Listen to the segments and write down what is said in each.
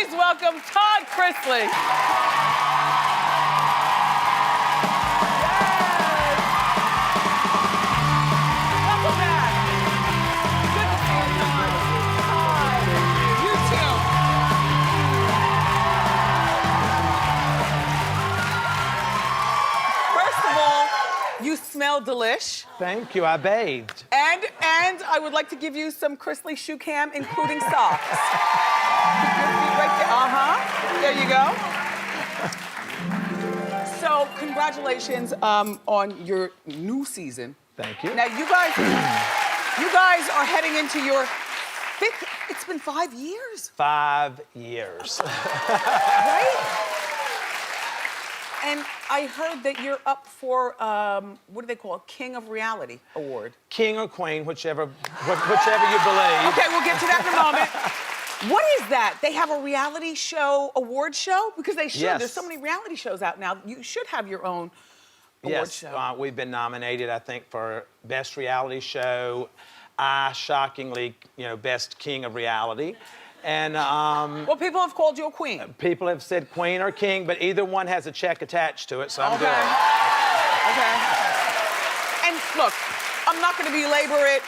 Please welcome Todd Chrisley. Yes. Welcome back. Good to see you, Todd. You too. First of all, you smell delish. Thank you, I bathed. And I would like to give you some Chrisley shoe cam, including socks. Keep your feet right there. There you go. So, congratulations on your new season. Thank you. Now, you guys are heading into your fifth. It's been 5 years. 5 years. Right? And I heard that you're up for, what do they call it? King of Reality Award. King or queen, whichever you believe. Okay, we'll get to that in a moment. What is that? They have a reality show, award show? Because they should. Yes. There's so many reality shows out now. You should have your own award show. Yes, we've been nominated, I think, for Best Reality Show. Shockingly, Best King of Reality. And well, people have called you a queen. people have said queen or king, but either one has a check attached to it, so I'm good. Okay. And look, I'm not going to belabor it.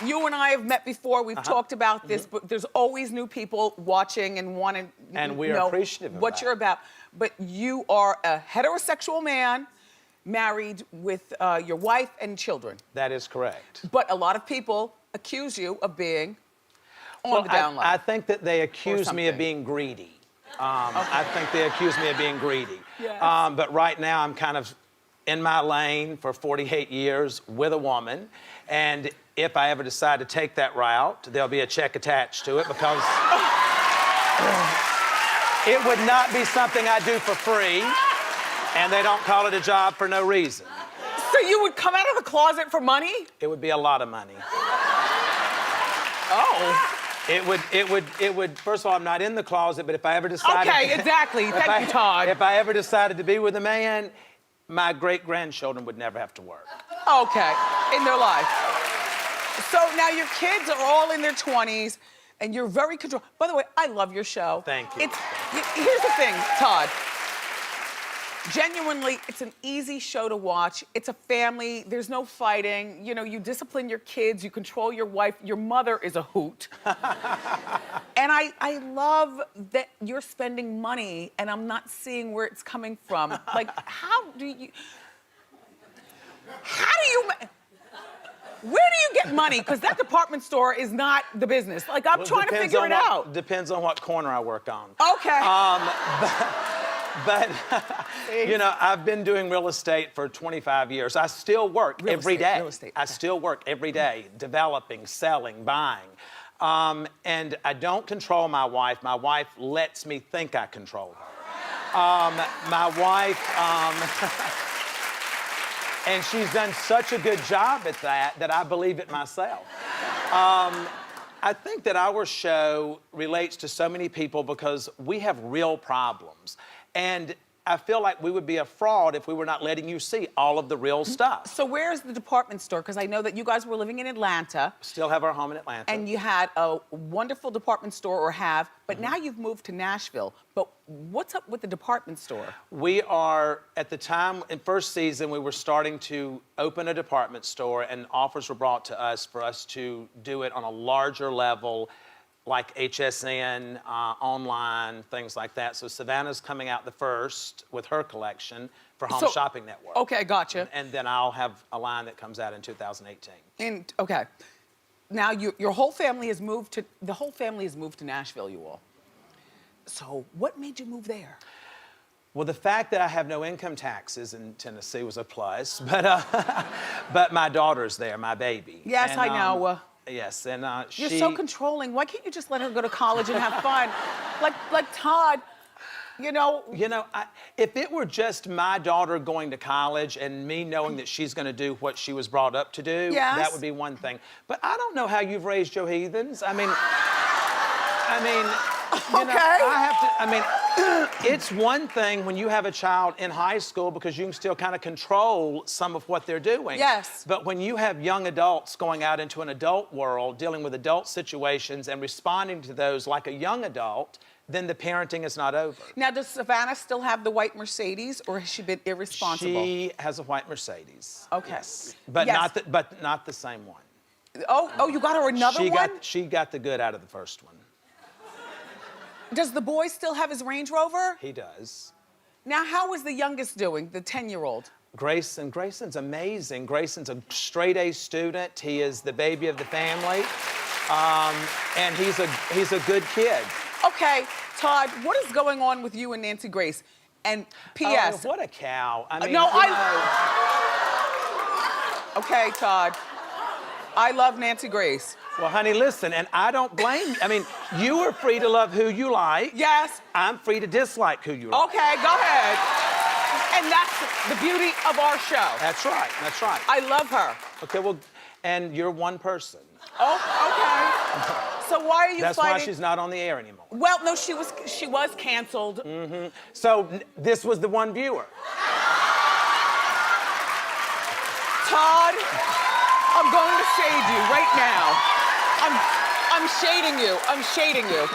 You and I have met before. We've talked about this, but there's always new people watching and wanting to we are appreciative of what that. you're about. But you are a heterosexual man, married with your wife and children. That is correct. But a lot of people accuse you of being on the down low. I think that they accuse me of something. being greedy. I think they accuse me of being greedy. Yes. But right now, I'm kind of in my lane for 48 years with a woman. And if I ever decide to take that route, there'll be a check attached to it because it would not be something I do for free. And they don't call it a job for no reason. So you would come out of the closet for money? It would be a lot of money. Oh. It would, first of all, I'm not in the closet, but if I ever decided... Okay, exactly. Thank you, Todd. If I ever decided to be with a man, my great-grandchildren would never have to work. Okay, in their life. So now your kids are all in their 20s, and you're very controlled. By the way, I love your show. Thank you. Here's the thing, Todd. Genuinely, it's an easy show to watch. It's a family. There's no fighting. You discipline your kids. You control your wife. Your mother is a hoot. And I love that you're spending money, and I'm not seeing where it's coming from. Like, where do you get money? Because that department store is not the business. Like, I'm trying to figure it out. Depends on what corner I work on. Okay. But I've been doing real estate for 25 years. I still work every day. Real estate. I still work every day, developing, selling, buying. And I don't control my wife. My wife lets me think I control her. My wife, and she's done such a good job at that I believe it myself. I think that our show relates to so many people because we have real problems. And I feel like we would be a fraud if we were not letting you see all of the real stuff. So where's the department store? Because I know that you guys were living in Atlanta. Still have our home in Atlanta. And you had a wonderful department store, or have, but now you've moved to Nashville. But what's up with the department store? We are, at the time, in first season, we were starting to open a department store, and offers were brought to us for us to do it on a larger level, like HSN, online, things like that. So Savannah's coming out the first with her collection for Home Shopping Network. Okay, gotcha. And then I'll have a line that comes out in 2018. Okay. Now your whole family has moved to Nashville, you all. So what made you move there? Well, the fact that I have no income taxes in Tennessee was a plus, but my daughter's there, my baby. Yes, and, I know. Yes, and You're so controlling. Why can't you just let her go to college and have fun? like Todd, if it were just my daughter going to college and me knowing that she's going to do what she was brought up to do, that would be one thing. But I don't know how you've raised your heathens. It's one thing when you have a child in high school because you can still kind of control some of what they're doing. Yes. But when you have young adults going out into an adult world, dealing with adult situations and responding to those like a young adult, then the parenting is not over. Now, does Savannah still have the white Mercedes, or has she been irresponsible? She has a white Mercedes. Okay. Yes. But Yes. not the same one. Oh, you got her another one? She got the good out of the first one. Does the boy still have his Range Rover? He does. Now, how is the youngest doing, the 10-year-old? Grayson's amazing. Grayson's a straight A student. He is the baby of the family. And he's a good kid. Okay, Todd, what is going on with you and Nancy Grace? And P.S. Oh, what a cow. I mean, no, Okay, Todd. I love Nancy Grace. Well, honey, listen, and I don't blame you. I mean, you are free to love who you like. Yes. I'm free to dislike who you like. Okay, go ahead. And that's the beauty of our show. That's right, that's right. I love her. Okay, well, and you're one person. Oh, okay. So why are you That's fighting? why she's not on the air anymore. Well, no, she was canceled. So this was the one viewer. Todd, I'm going to shade you right now. I'm shading you. I'm shading you.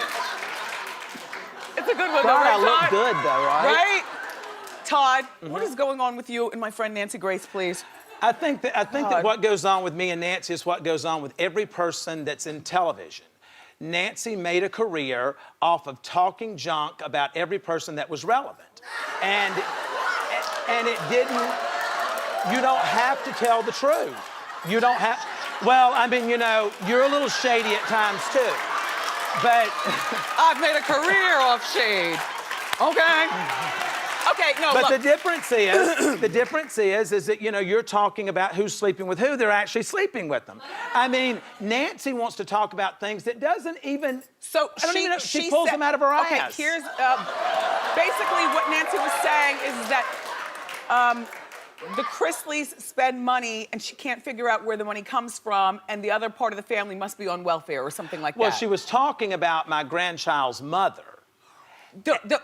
It's a good one, though, God, right, I look Todd? good, though, right? Right? Todd, what is going on with you and my friend Nancy Grace, please? I think that what goes on with me and Nancy is what goes on with every person that's in television. Nancy made a career off of talking junk about every person that was relevant. And it didn't, you don't have to tell the truth. You don't have, well, I mean, you know, you're a little shady at times too. But I've made a career off shade. Okay? Okay, no, But look. the difference is that, you know, you're talking about who's sleeping with who, they're actually sleeping with them. I mean, Nancy wants to talk about things that doesn't even, So I don't even know, she pulls them out of her okay, ass. here's, basically what Nancy was saying is that the Chrisleys spend money and she can't figure out where the money comes from, and the other part of the family must be on welfare or something like Well, that. she was talking about my grandchild's mother. The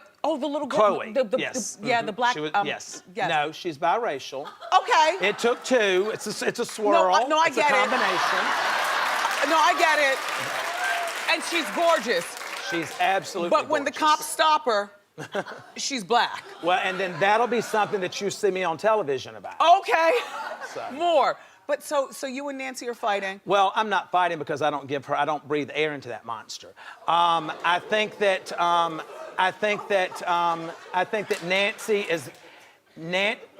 little girl. Chloe, yes. Yeah, the black, She was, yes. yes. No, she's biracial. Okay. It took two. It's a swirl. No, I it's get a it. combination. No, I get it. And she's gorgeous. She's absolutely But when the gorgeous. cops stop her, she's black. Well, and then that'll be something that you see me on television about. Okay. So. More. But so you and Nancy are fighting. Well, I'm not fighting because I don't breathe air into that monster. I think that Nancy is,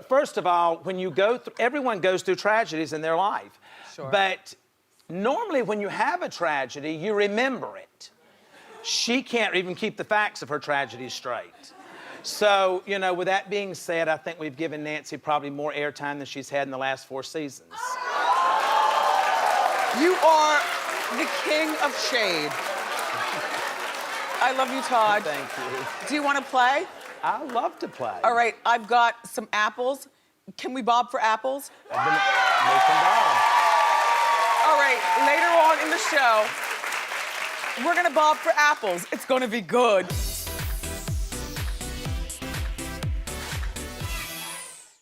first of all, when you go through, everyone goes through tragedies in their life. Sure. But normally when you have a tragedy, you remember it. She can't even keep the facts of her tragedy straight. So, you know, with that being said, I think we've given Nancy probably more airtime than she's had in the last 4 seasons. You are the king of shade. I love you, Todd. Thank you. Do you want to play? I love to play. All right, I've got some apples. Can we bob for apples? I've been making Bob. All right, later on in the show, we're gonna bob for apples. It's gonna be good.